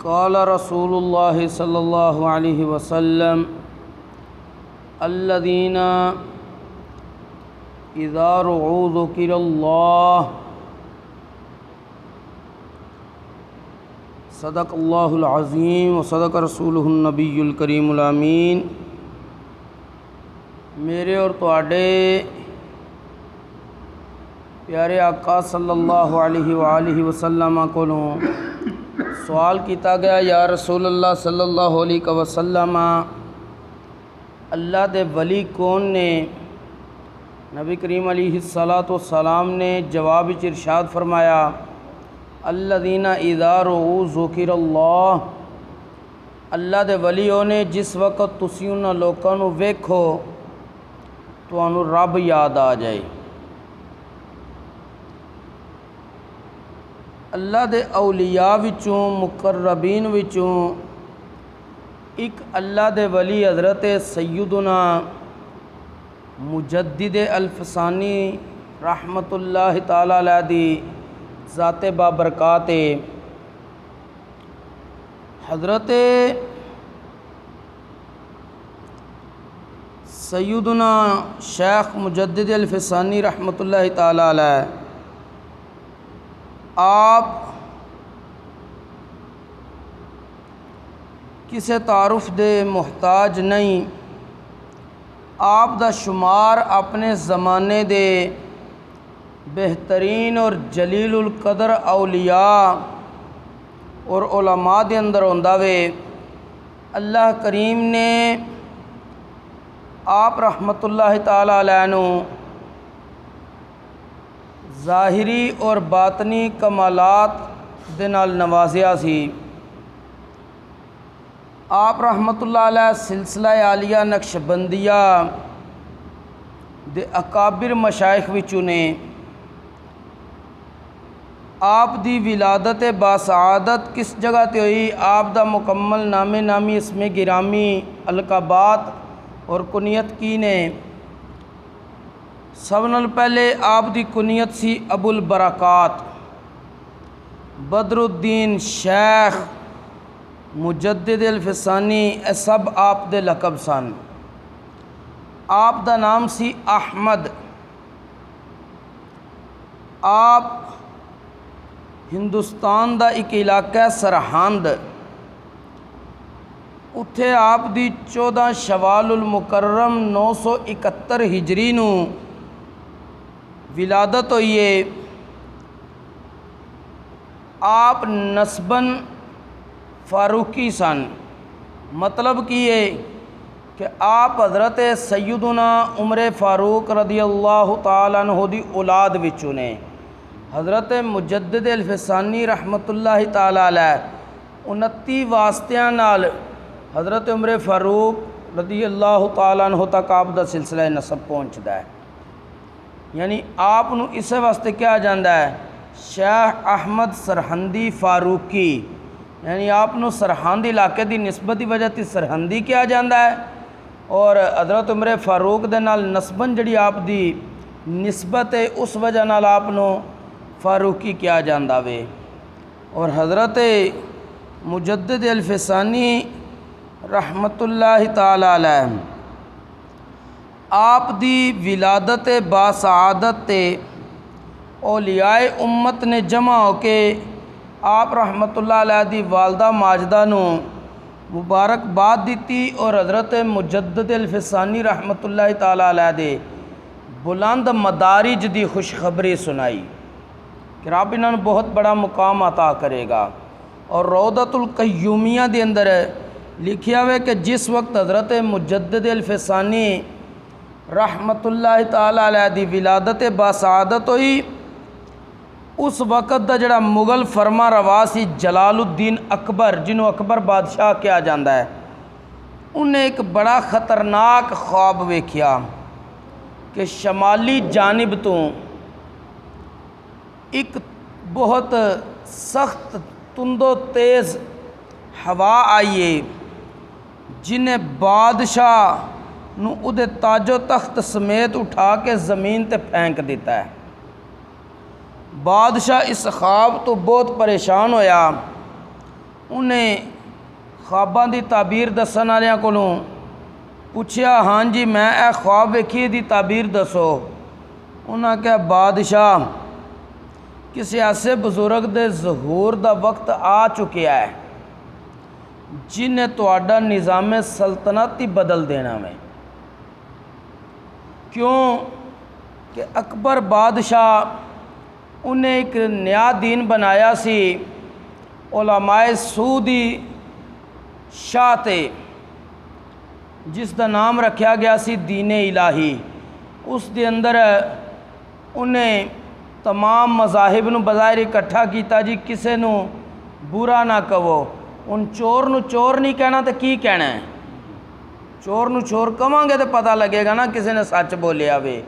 قال رسول اللہ صلی اللہ علیہ وسلم الذین اذا رعوا ذکر اللہ صدق اللہ العظیم وصدق رسولہ النبی الکریم الامین۔ میرے اور تواڈے پیارے آقا صلی اللہ علیہ وآلہ وسلم کولوں سوال کیتا گیا، یا رسول اللہ صلی اللہ علیہ وسلم اللہ دے ولی کون نے؟ نبی کریم علیہ السلام نے جواب وچ ارشاد فرمایا، الذین اذا رعوا ذکر اللہ، اللہ دے ولیوں نے جس وقت تسی انہاں لوکاں نوں ویکھو تانوں رب یاد آ جائے۔ اللہ دے اولیاء وچوں مقربین وچوں ایک اللہ دے ولی حضرت سیدنا مجدد الفسانی رحمت اللہ تعالی علیہ دی ذات بابرکات حضرت سیدنا شیخ مجدد الفسانی رحمت اللہ تعالی علیہ، آپ کسے تعارف دے محتاج نہیں، آپ دا شمار اپنے زمانے دے بہترین اور جلیل القدر اولیاء اور علماء دے اندر ہوندا وے۔ اللہ کریم نے آپ رحمت اللہ تعالی علیہ نو ظاہری اور باطنی کمالات دے نال نوازیا سی۔ آپ رحمت اللہ علیہ سلسلہ عالیہ نقشبندیہ دے اکابر مشائخ وچوں نے۔ آپ دی ولادت باسعادت کس جگہ تے ہوئی؟ آپ دا مکمل نامی اسم گرامی القابات اور کنیت کی نے؟ سب نال پہلے آپ دی کنیت سی ابو البرکات، بدر الدین، شیخ مجدد الفسانی، اے سب آپ دے لقب سن۔ آپ دا نام سی احمد۔ آپ ہندوستان دا ایک علاقہ سرہند، اتھے آپ دی 14 شوال المکرم 971 ہجری نو ولادت ہوئی ہے۔ آپ نسباً فاروقی سن، مطلب کی ہے کہ آپ حضرت سیدنا عمر فاروق رضی اللہ تعالیٰ عنہ دی اولاد وچوں نے۔ حضرت مجدد الفسانی رحمت اللہ تعالیٰ علیہ 29 واسطیاں نال حضرت عمر فاروق رضی اللہ تعالیٰ عنہ تک آپ دا سلسلہ نسب پہنچدا ہے، یعنی آپ نو اسے واسطے کیا جاندا ہے شیخ احمد سرہندی فاروقی، یعنی آپ نو سرہند علاقے دی نسبت دی وجہ تے سرہندی کیا جاندا ہے، اور حضرت عمر فاروق دے نال نسباً جڑی آپ دی نسبت ہے اس وجہ نال آپ نو فاروقی کیا جاندا وے۔ اور حضرت مجدد الفسانی رحمت اللہ تعالی علیہ آپ دی ولادت باسعادت تے اولیاء امت نے جمع ہو کے آپ رحمت اللہ علیہ دی والدہ ماجدہ نو مبارکباد دیتی اور حضرت مجدد الفسانی رحمت اللہ تعالی علیہ دے بلند مدارج دی خوشخبری سنائی کہ رب انہاں نوں بہت بڑا مقام عطا کرے گا۔ اور روضۃ القیومیہ دے اندر لکھیا ہوئے کہ جس وقت حضرت مجدد الفسانی رحمت اللہ تعالی علیہ دی ولادت باسعادت ہوئی، اس وقت دا جڑا مغل فرما روا سی جلال الدین اکبر، جنہوں اکبر بادشاہ کیا جاندا ہے، انہیں ایک بڑا خطرناک خواب ویکھیا کہ شمالی جانب تو ایک بہت سخت تند و تیز ہوا آئیے جنہیں بادشاہ نو ادھے تاج و تخت سمیت اٹھا کے زمین تے پھینک دیتا ہے۔ بادشاہ اس خواب تو بہت پریشان ہویا انہیں خواباں دی تعبیر دسن والوں کولوں پوچھیا، ہاں جی میں اے خواب ویکھی دی تعبیر دسو۔ انہاں کہا بادشاہ کسی ایسے بزرگ دے ظہور دا وقت آ چکیا ہے جنہیں تہاڈا نظام سلطنت ہی بدل دینا میں۔ کیوں کہ اکبر بادشاہ انہیں ایک نیا دین بنایا سی، علماء سودی شاہ تے، جس دا نام رکھیا گیا سی دین الہی۔ اس دے اندر انہیں تمام مذاہب نو بظاہر اکٹھا کیتا جی کسے نو برا نہ کہو۔ ان چور نو چور نہیں کہنا تو کی کہنا ہے؟ چور نو چور کہاں گے تو پتہ لگے گا نا کسی نے سچ بولیا وے۔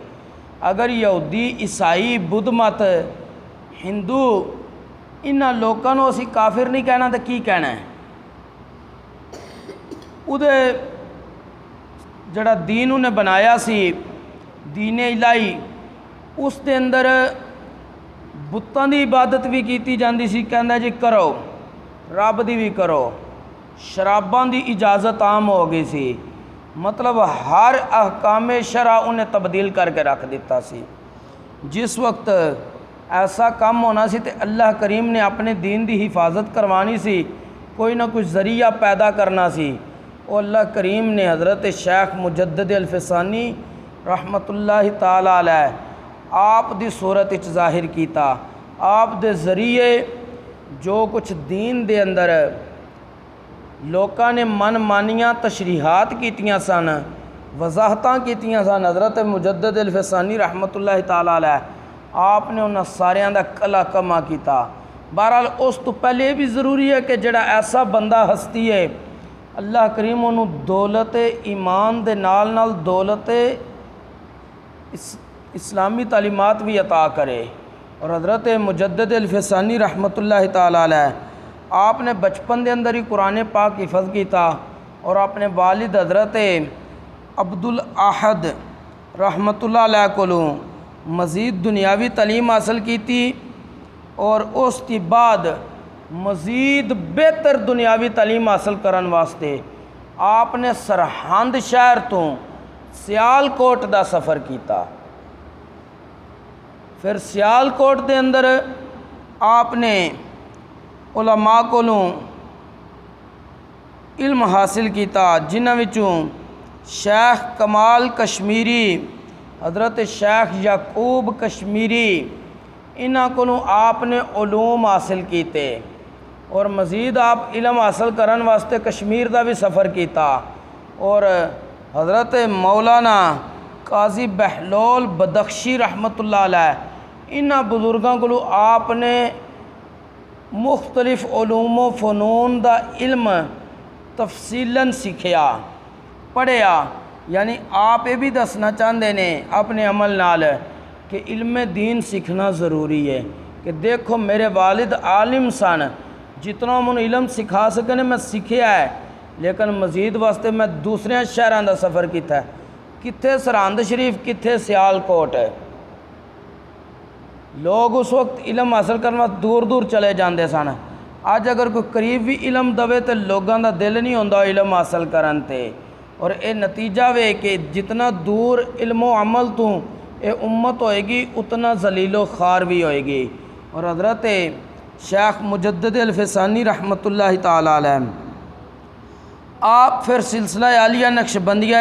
اگر یہودی عیسائی بدھ مت ہندو انہاں لوکاں نو اسی کافر نہیں کہنا تو کی کہنا ہے؟ اودے جڑا دین انہیں بنایا سی دین الہی، اس دے اندر بتاں دی عبادت بھی کیتی جاندی سی، کہندا جی کرو، رب دی بھی کرو۔ شراباں دی اجازت عام ہو گئی سی، مطلب ہر احکام شرع انہیں تبدیل کر کے رکھ دیتا سی۔ جس وقت ایسا کام ہونا سی تے اللہ کریم نے اپنے دین دی حفاظت کروانی سی، کوئی نہ کچھ ذریعہ پیدا کرنا سی، اور اللہ کریم نے حضرت شیخ مجدد الفسانی رحمت اللہ تعالی علیہ آپ دی صورت اچ ظاہر کیتا۔ آپ دے ذریعے جو کچھ دین دے اندر لوکاں نے من مانیاں تشریحات کیتیاں سن، وضاحتاں کیتیاں سن، حضرت مجدد الفسانی رحمت اللہ تعالی علیہ آپ نے انہاں ساریاں دا کلا کما کیتا۔ بہرحال اس تو پہلے یہ بھی ضروری ہے کہ جڑا ایسا بندہ ہستی ہے اللہ کریم انہوں دولت ایمان دے نال نال دولت اسلامی تعلیمات بھی عطا کرے۔ اور حضرت مجدد الفسانی رحمت اللہ تعالی علیہ آپ نے بچپن دے اندر ہی قرآن پاک حفظ کیتا، اور اپنے والد حضرت عبدالاحد رحمت اللہ علیہ کولوں مزید دنیاوی تعلیم حاصل کیتی، اور اس کے بعد مزید بہتر دنیاوی تعلیم حاصل کرن واسطے آپ نے سرہند شہر تو سیالکوٹ دا سفر کیتا۔ پھر سیالکوٹ دے اندر آپ نے علماء کولوں علم حاصل کیتا، جنہاں وچوں شیخ کمال کشمیری، حضرت شیخ یعقوب کشمیری، انہاں کولوں آپ نے علوم حاصل کیتے، اور مزید آپ علم حاصل کرن واسطے کشمیر دا بھی سفر کیتا، اور حضرت مولانا قاضی بہلول بدخشی رحمت اللہ علیہ انہاں بزرگاں کولوں آپ نے مختلف علوم و فنون دا علم تفصیلاً سیکھیا، پڑھیا۔ یعنی آپ یہ بھی دسنا چاہتے ہیں اپنے عمل نال کہ علم دین سیکھنا ضروری ہے، کہ دیکھو میرے والد عالم سن، جتنا من علم سکھا سکنے میں سیکھیا ہے، لیکن مزید واسطے میں دوسرے شہراں دا سفر کیتا ہے، کتھے سرہند شریف، کتھے سیالکوٹ ہے۔ لوگ اس وقت علم حاصل کرنے واسطے دور دور چلے جاندے سن۔ اج اگر کوئی قریب بھی علم دوے تو لوگاں دا دل نہیں ہوندا علم حاصل کرن تے، اور اے نتیجہ وے کہ جتنا دور علم و عمل تو اے امت ہوئے گی اتنا ذلیل و خوار بھی ہوئے گی۔ اور حضرت شیخ مجدد الفسانی رحمت اللہ تعالی علیہ آپ پھر سلسلہ عالیہ نقشبندیہ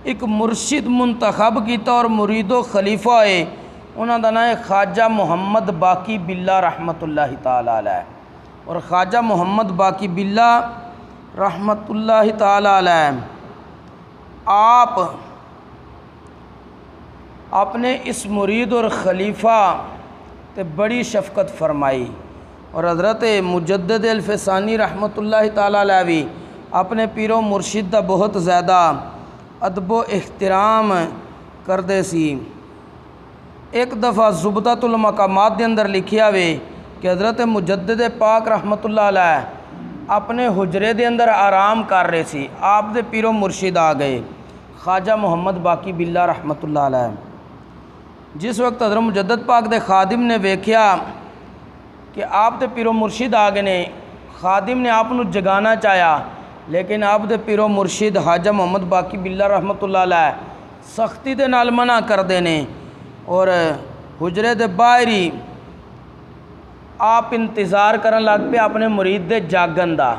ایک مرشد منتخب کیتا، اور مرید و خلیفہ ہوئے، انہاں دا نام ہے خواجہ محمد باقی باللہ رحمت اللہ تعالی علیہ۔ اور خواجہ محمد باقی باللہ رحمت اللہ تعالی علیہ آپ اپنے اس مرید اور خلیفہ تے بڑی شفقت فرمائی، اور حضرت مجدد الفسانی رحمت اللہ تعالی علیہ بھی اپنے پیر و مرشد دا بہت زیادہ ادب و احترام کردے سی۔ ایک دفعہ زبدۃ المقامات دے اندر لکھیا وے کہ حضرت مجدد پاک رحمت اللہ علیہ اپنے حجرے دے اندر آرام کر رہے سی، آپ دے پیر و مرشد آ گئے خواجہ محمد باقی باللہ رحمت اللہ علیہ۔ جس وقت حضرت مجدد پاک دے خادم نے ویکھیا کہ آپ دے پیر و مرشد آ گئے نے، خادم نے آپ جگانا چاہیا، لیکن آپ دے پیرو مرشد خواجہ محمد باقی باللہ رحمۃ اللہ علیہ سختی دے نال منع کردے نے، اور حجرے دے باہر ہی آپ انتظار کرن لگ پہ اپنے مرید دے جاگن دا۔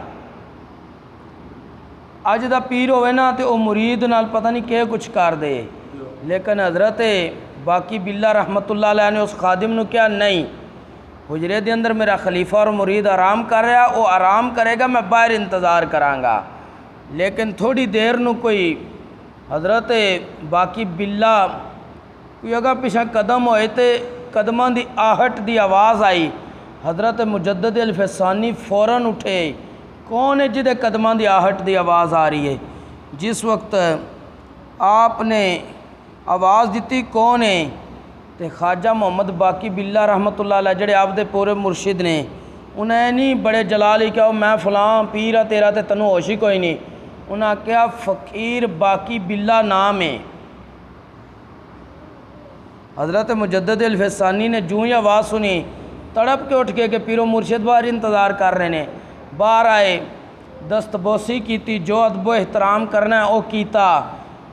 اج دا پیر ہوئے نا تے او مرید نال پتہ نہیں کہ کچھ کر دے، لیکن حضرت باقی باللہ رحمۃ اللہ علیہ نے اس خادم نو کیا نہیں، حجرے دے اندر میرا خلیفہ اور مرید آرام کر رہا، وہ آرام کرے گا، میں باہر انتظار کراں گا۔ لیکن تھوڑی دیر نو کوئی حضرت باقی باللہ کوئی اگا پیچھا قدم ہوئے تے قدماں دی آہٹ دی آواز آئی، حضرت مجدد الفسانی فوراً اٹھے، کون ہے جدے قدماں دی آہٹ دی آواز آ رہی ہے؟ جس وقت آپ نے آواز دیتی کون ہے تے خواجہ محمد باقی باللہ رحمۃ اللہ علیہ جڑے آپ دے پورے مرشد نے، انہیں نہیں بڑے جلال ہی کہا میں فلاں پیر تیرا تے تنوں ہوش ہی کوئی نہیں، انہاں کہا فقیر باقی باللہ نام ہے۔ حضرت مجدد الفسانی نے جو ہی آواز سنی تڑپ کے اٹھ کے کہ پیرو مرشد باہر انتظار کر رہے ہیں، باہر آئے، دست بوسی کیتی، جو ادب و احترام کرنا ہے وہ کیتا۔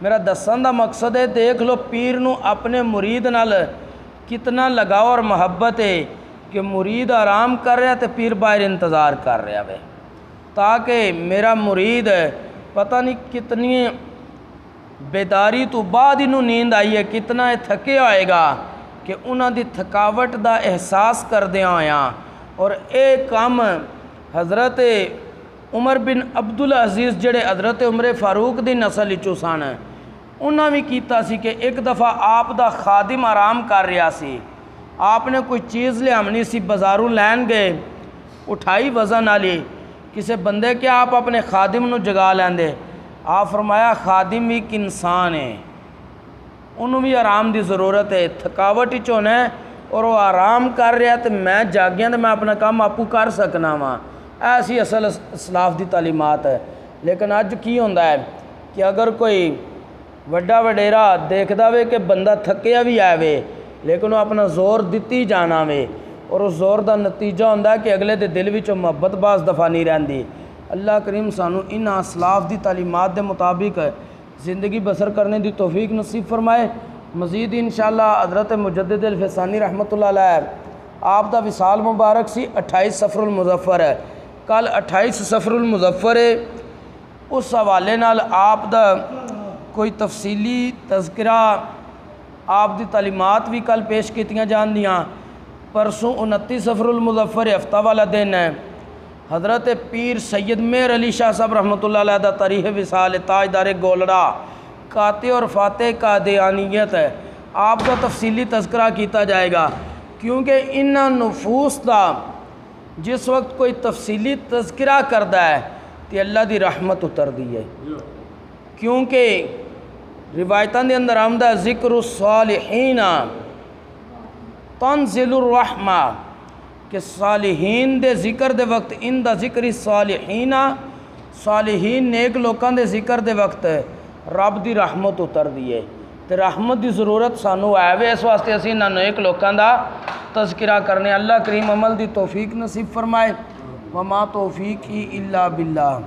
میرا دسن دا مقصد ہے دیکھ لو پیر نو اپنے مرید نال کتنا لگاؤ اور محبت ہے کہ مرید آرام کر رہا تے پیر باہر انتظار کر رہا ہے، تاکہ میرا مرید پتہ نہیں کتنی بیداری تو بعد انہوں نیند آئی ہے، کتنا تھکے آئے گا کہ انہاں دی تھکاوٹ دا احساس کردے آیا۔ اور اے کام حضرت عمر بن عبدالعزیز جڑے حضرت عمر فاروق دی نسل وچوں سن، انہاں بھی کیتا سی کہ ایک دفعہ آپ دا خادم آرام کر رہا سی، آپ نے کوئی چیز لیامنی سی، بازاروں لین گئے، اٹھائی وزن والی، کسی بندے کیا آپ اپنے خادم نو جگا لیندے؟ آپ فرمایا خادم بھی ایک انسان ہے، انہوں بھی آرام دی ضرورت ہے، تھکاوٹ وچ ہونا ہے اور وہ آرام کر رہا تے میں جاگیاں تے میں اپنا کام آپو کر سکنا وا، ایسی اصل اسلاف دی تعلیمات ہے۔ لیکن اج کی ہوندا ہے کہ اگر کوئی وڈا وڈیرا دیکھدا وے کہ بندہ تھکیا بھی آوے لیکن وہ اپنا زور دتی جانا وے، اور اس زور دا نتیجہ ہوندا ہے کہ اگلے دے دل وچوں محبت بعض دفعہ نہیں رہندی۔ اللہ کریم سانو ان اسلاف دی تعلیمات دے مطابق زندگی بسر کرنے دی توفیق نصیب فرمائے۔ مزید انشاءاللہ حضرت مجدد الفسانی رحمۃ اللہ علیہ آپ دا وصال مبارک سی 28 صفر المظفر ہے، کل 28 صفر المظفر ہے، اس حوالے نال آپ دا کوئی تفصیلی تذکرہ آپ دی تعلیمات بھی کل پیش کیتیاں جان دیاں۔ پرسوں 29 صفر المظفر ہفتہ والا دن ہے، حضرت پیر سید مہر علی شاہ صاحب رحمۃ اللہ علیہ دا تاریخ وصال تاجدار گولڑا قاطع اور فاتح قادیانیت ہے، آپ کا تفصیلی تذکرہ کیتا جائے گا، کیونکہ ان نفوس دا جس وقت کوئی تفصیلی تذکرہ کردا ہے تو اللہ دی رحمت اتر دی ہے، کیونکہ روایتاں دے اندر آمدہ ذکر الصالحین تنزل الرحمہ، کہ صالحین دے ذکر دے وقت ان دا ذکر صالحین، صالحین نیک لوکاں دے ذکر دے وقت رب دی رحمت اتر دی ہے، تے رحمت دی ضرورت سانو ہے، اس واسطے اسی انہاں نیک لوکاں دا تذکرہ کرنے۔ اللہ کریم عمل دی توفیق نصیب فرمائے۔ وما توفیقی الا باللہ۔